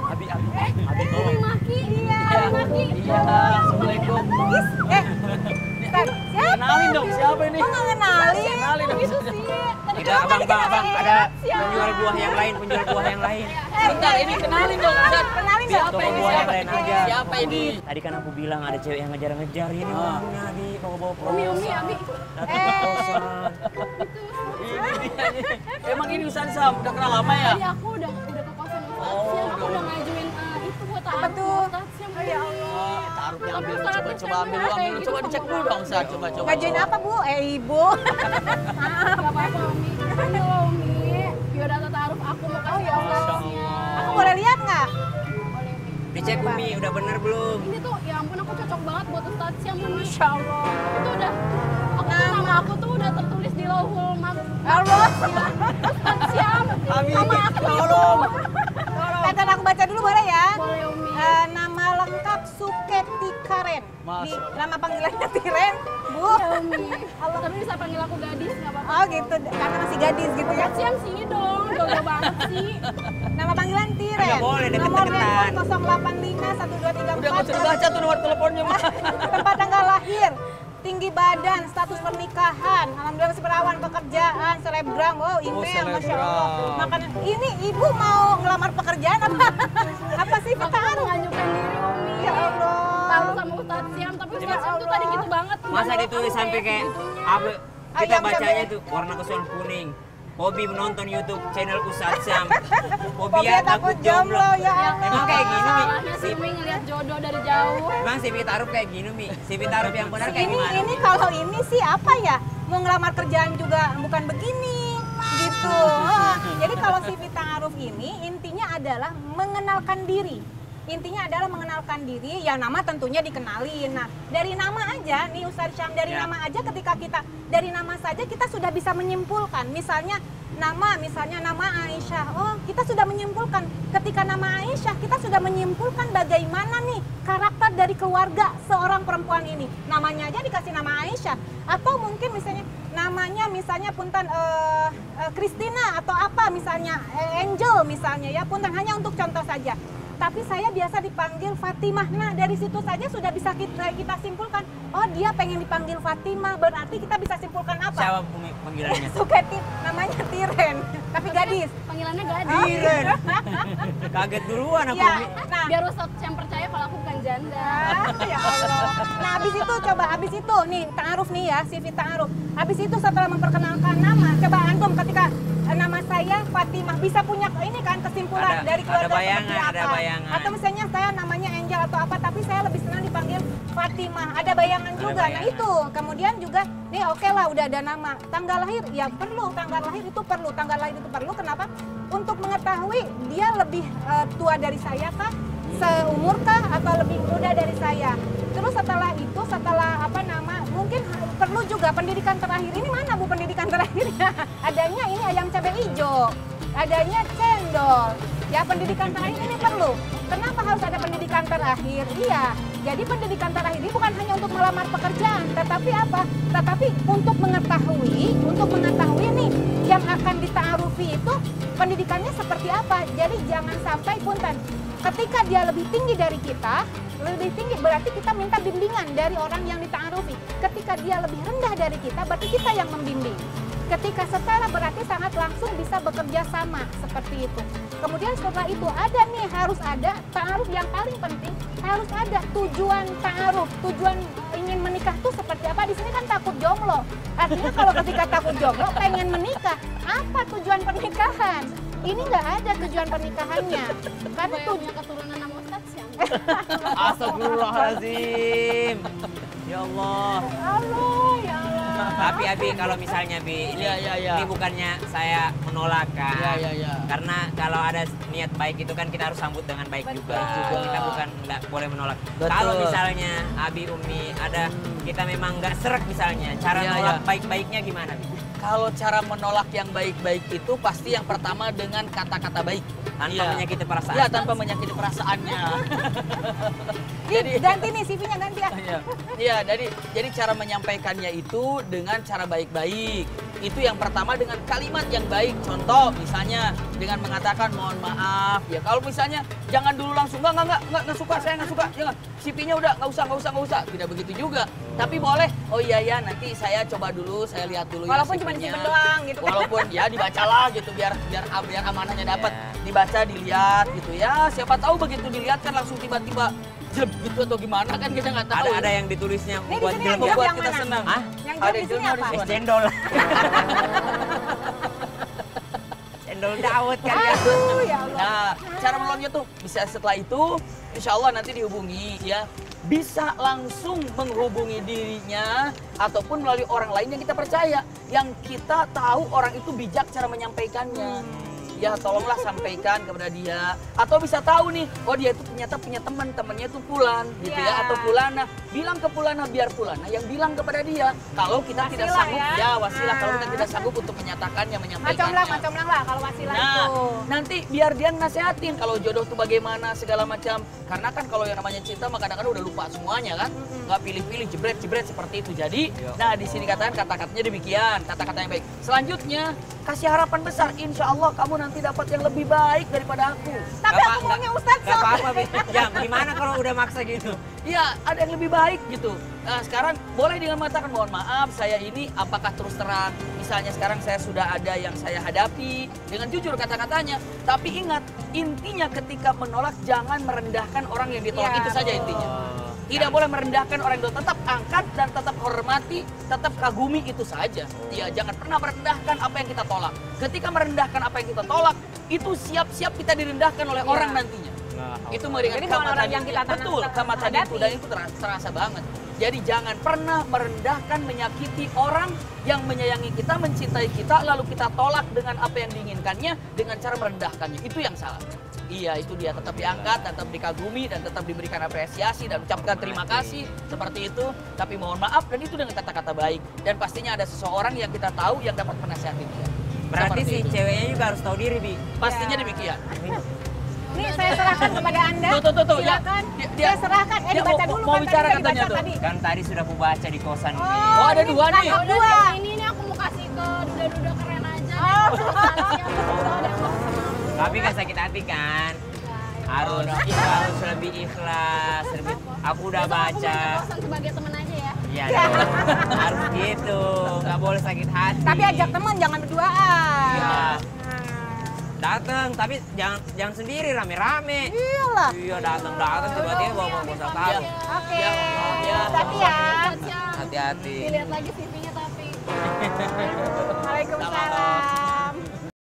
Abi tolong. Maki. Iya. Assalamualaikum. Kenalin dong, siapa ini? Kok nggak kenalin? Kenalin dong. Kita abang, ada penjual buah yang lain. Bentar, ini kenalin dong. Bentar. Kenalin Siapa Toko ini? buah yang lain aja. Siapa ini? Tadi kan aku bilang ada cewek yang ngejar-ngejar ini orangnya di koko bawa proposal. Umi, Abi. Datang proposal. Ini dia. Emang ini Ustaz Sam, udah kenal lama ya? Tadi aku udah ke kosan Ustaz Oh, Siam, aku udah. udah ngajuin itu buat Apa tuh? Ustaz Siam. Ya Allah. Taruhnya ambil, coba ambil dulu. Coba dicek dulu dong, Ustaz. Coba. Ngajuin apa Bu? Ibu. Gak apa-apa Umi. Ayo Umi, biodata taruh aku mau kasih Masya Allah. Aku boleh lihat nggak? Boleh Umi. Dicek Umi, udah bener belum? Ini tuh ya ampun aku cocok banget buat Ustaz Siam Umi. Masya Allah. Aku tuh udah, nama aku tuh udah tertulis di Lauhul Allah. Ustaz Siam. Abi, Nama aku tolong. Kata aku baca dulu boleh ya? Boleh Umi. Nama lengkap Suketi Karen. Masya Nama panggilannya Tiren, Bu. Ya Umi. Allah tapi bisa panggil aku gadis nggak apa-apa. Oh gitu, karena masih gadis gitu ya. Ustaz Siam sini dong, jodoh banget sih. Nama panggilan Tiren. Nggak boleh, Nomor deket-deketan. telepon 085 1234. Udah nggak usah dibaca tuh nomor teleponnya, Mas. Tempat tanggal lahir, tinggi badan, status pernikahan, alhamdulillah masih perawan, pekerjaan, selebgram, wow email, masya Allah. selebgram. Makanya ini ibu mau ngelamar pekerjaan apa? Apa sih Aku kita harus? mengajukan diri Umi. Ya Allah. Tahu sama Ustaz Siam, tapi Ustaz Siam tuh tadi gitu banget. Masa ditulis sampai kayak apa? Kita Ayam bacanya cabai. tuh warna kesukaan kuning. Hobi menonton YouTube channel Ustaz Sam. Fobia takut jomblo, ya Allah. Emang kayak gini, Mi? Salahnya sih Umi ngeliat jodoh dari jauh. Emang CV taruh kayak gini, Mi? CV taruh yang benar kayak gimana? Ini kalau ini sih apa ya? Mau ngelamar kerjaan juga bukan begini gitu. Jadi kalau CV Ta'aruf ini intinya adalah mengenalkan diri. Intinya adalah mengenalkan diri, ya nama tentunya dikenalin. Nah, dari nama aja nih Ustaz Syam, dari Ya. nama aja ketika kita, dari nama saja kita sudah bisa menyimpulkan. Misalnya nama Aisyah, oh kita sudah menyimpulkan. Ketika nama Aisyah, kita sudah menyimpulkan bagaimana nih karakter dari keluarga seorang perempuan ini. Namanya aja dikasih nama Aisyah. Atau mungkin misalnya punten Christina atau apa misalnya, Angel misalnya ya, punten hanya untuk contoh saja. Tapi saya biasa dipanggil Fatimah. Nah, dari situ saja sudah bisa kita simpulkan, oh dia pengen dipanggil Fatimah, berarti kita bisa simpulkan apa? Siapa panggilannya? Suketi, namanya Tiren, tapi gadis. Panggilannya gadis. Tiren. Kaget duluan aku, Ya, Mi. nah, Biar Ustaz Siam percaya kalau aku bukan janda. ya Allah. Nah, habis itu nih Ta'aruf nih ya, CV Ta'aruf. Habis itu setelah memperkenalkan nama, coba antum ketika nama saya Fatimah bisa punya ini kan kesimpulan dari keluarga seperti apa. Ada bayangan. Atau misalnya saya namanya Angel atau apa, tapi saya lebih senang dipanggil Fatimah. Ada bayangan juga. Nah bayangan. itu, kemudian juga nih oke lah udah ada nama. Tanggal lahir ya perlu, tanggal lahir itu perlu. Tanggal lahir itu perlu kenapa? Untuk mengetahui dia lebih tua dari saya kah? Seumur kah? Atau lebih muda dari saya? Terus setelah itu, mungkin perlu juga pendidikan terakhir. Ini mana Bu pendidikan terakhirnya? Adanya ini ayam cabai hijau, adanya cendol. Ya pendidikan terakhir ini perlu. Kenapa harus ada pendidikan terakhir? Iya, jadi pendidikan terakhir ini bukan hanya untuk melamar pekerjaan, tetapi apa? Tetapi untuk mengetahui nih yang akan dita'arufi itu pendidikannya seperti apa. Jadi jangan sampai punten, ketika dia lebih tinggi dari kita, lebih tinggi berarti kita minta bimbingan dari orang yang dita'arufi. Ketika dia lebih rendah dari kita, berarti kita yang membimbing. Ketika setara berarti sangat langsung bisa bekerja sama seperti itu. Kemudian setelah itu harus ada ta'aruf yang paling penting, harus ada tujuan ta'aruf. Tujuan ingin menikah tuh seperti apa? Di sini kan takut jomblo. Artinya kalau ketika takut jomblo pengen menikah, apa tujuan pernikahan? Ini nggak ada tujuan pernikahannya. Kan Bayangnya keturunan nama Ustaz Siam. Astagfirullahaladzim. Ya Allah. Allah, ya Allah. Tapi Abi kalau misalnya Bi, ini, Iya. ini bukannya saya menolak kan. Iya. Karena kalau ada niat baik itu kan kita harus sambut dengan baik juga. Betul. Kita bukan nggak boleh menolak. Betul. Kalau misalnya Abi Umi ada kita memang nggak serak misalnya, cara Iya, nolak iya. baik-baiknya gimana? Bi? Kalau cara menolak yang baik-baik itu pasti yang pertama dengan kata-kata baik. Tanpa Iya. menyakiti perasaan. Iya, tanpa menyakiti perasaannya. Ganti nih CV-nya ganti ya. Iya, jadi cara menyampaikannya itu dengan cara baik-baik. Itu yang pertama dengan kalimat yang baik. Contoh misalnya dengan mengatakan mohon maaf. Ya kalau misalnya jangan dulu langsung enggak suka, saya enggak suka. Jangan. CV-nya udah enggak usah. Tidak begitu juga. Tapi boleh, oh iya ya nanti saya coba dulu, saya lihat dulu Walaupun ya cuma CV-nya. simpen doang gitu. Walaupun ya dibacalah gitu biar amanahnya dapat. Dibaca, dilihat gitu ya. Siapa tahu begitu dilihat kan langsung tiba-tiba jelek gitu atau gimana kan kita nggak tahu. Ada yang ditulisnya Ini di buat sini jelek yang ya? Membuat yang kita mana? senang. Hah? Yang Ada jawab di sini judulnya apa? di Es mana? cendol. Cendol dawet kan ya. Aduh, ya Allah. Nah, cara menolongnya tuh bisa setelah itu, insya Allah nanti dihubungi ya. Bisa langsung menghubungi dirinya ataupun melalui orang lain yang kita percaya. Yang kita tahu orang itu bijak cara menyampaikannya. Ya tolonglah sampaikan kepada dia. Atau bisa tahu nih, oh dia itu ternyata punya temannya itu Fulan gitu ya. Ya. Atau Fulana, bilang ke Fulana biar Fulana yang bilang kepada dia. Kalau kita tidak Wasilah sanggup, ya. ya wasilah. Kalau kita Nah. tidak sanggup untuk menyatakannya, menyampaikannya. Macam lah kalau wasilah Nah, itu. nanti biar dia nasehatin kalau jodoh tuh bagaimana segala macam. Karena kan kalau yang namanya cinta mah kadang-kadang udah lupa semuanya kan. Nggak pilih-pilih, jebret seperti itu. Jadi, nah di sini katakan kata-katanya demikian, kata-kata yang baik. Selanjutnya, kasih harapan besar. Insya Allah kamu nanti dapat yang lebih baik daripada aku. Tapi aku maunya Ustadz Gak Sob. apa-apa, Bi. Ya, gimana kalau udah maksa gitu? Iya, ada yang lebih baik gitu. Nah, sekarang boleh dengan mengatakan mohon maaf, saya ini apakah terus terang. Misalnya sekarang saya sudah ada yang saya hadapi dengan jujur kata-katanya. Tapi ingat, intinya ketika menolak jangan merendahkan orang yang ditolak. Iya, Itu saja betul. intinya. Tidak boleh merendahkan orang yang tetap angkat dan tetap hormati, tetap kagumi itu saja. Ya, jangan pernah merendahkan apa yang kita tolak. Ketika merendahkan apa yang kita tolak, itu siap-siap kita direndahkan oleh orang nantinya. Itu meringankan Jadi bukan orang yang kita tanam- betul kama tadi itu hadapi. dan itu terasa banget. Jadi jangan pernah merendahkan, menyakiti orang yang menyayangi kita, mencintai kita, lalu kita tolak dengan apa yang diinginkannya dengan cara merendahkannya. Itu yang salah. Iya, itu dia tetap diangkat, tetap dikagumi dan tetap diberikan apresiasi dan ucapkan terima kasih seperti itu. Tapi mohon maaf dan itu dengan kata-kata baik dan pastinya ada seseorang yang kita tahu yang dapat menasihati dia. Berarti Seperti si itu. ceweknya juga harus tahu diri, Bi. Pastinya Ya. demikian. Nih saya serahkan kepada Anda. Tuh, ya. Silakan. Dia- Saya serahkan. dia Dibaca mau- dulu mau kan bicara tadi udah katanya dibaca tuh. tadi. Kan tadi sudah aku baca di kosan, Bi. Oh, ada ini dua bukan nih. dua. Udah, ini aku mau kasih ke duda-duda keren aja. Oh. Tapi kan sakit hati kan. Harus lebih ikhlas. Aku udah Besok aku baca. kosan sebagai temen aja ya. Iya dong. Harus gitu. Nggak boleh sakit hati. Tapi ajak teman jangan berduaan. Iya. Nah, Datang, tapi jangan sendiri, rame-rame. iyalah. Iya, datang tiba-tiba bawa botol tahu. Oke. Ya, ya. Hati ya. Siap. Hati-hati. Dilihat lagi CV-nya tapi. Waalaikumsalam.